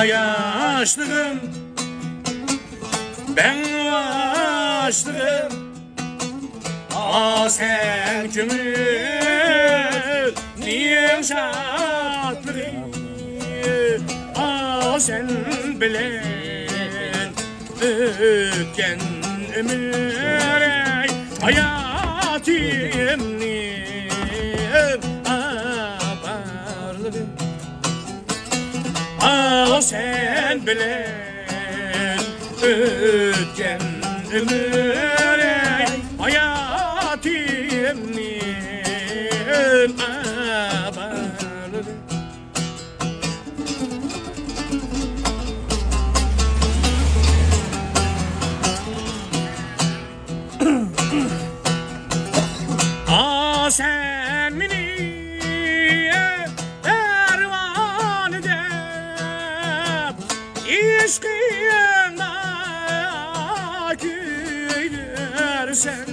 yaşlığım ben yaşlığım sen kömür niye şartları sen bilen ötken ömür hayatımni abarlı sen bilen ötken ömür hayatımni abarlı sen beni ervan edip işkıyına gülersen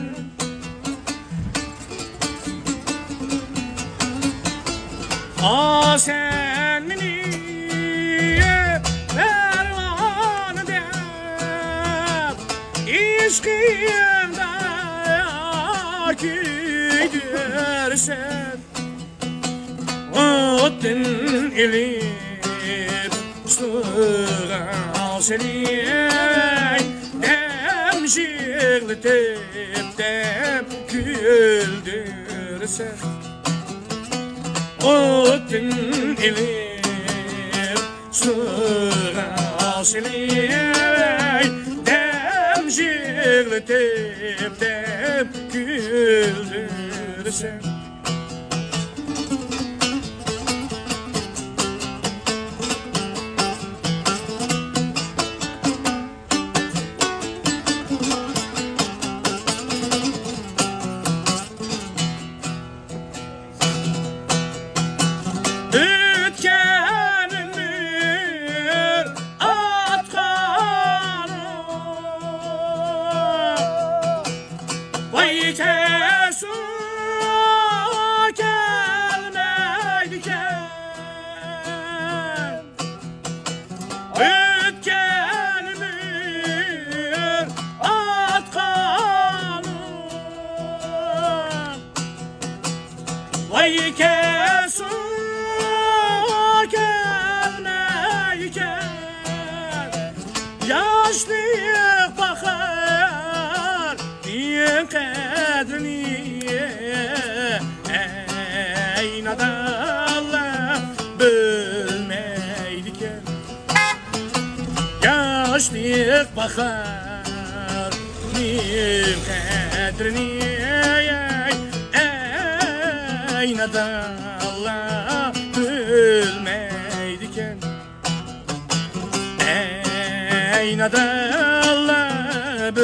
sen beni ervan edip işkıyına gidersen otun elip sığal seni emşirletip dem güldürsen otun elip sığal seni emşirletip dem güldürsen yaşlık bakar diyen kadrini aynada bölmeydiken yaşlık bakar diyen kadrini aynada bölmeydiken aynada Allah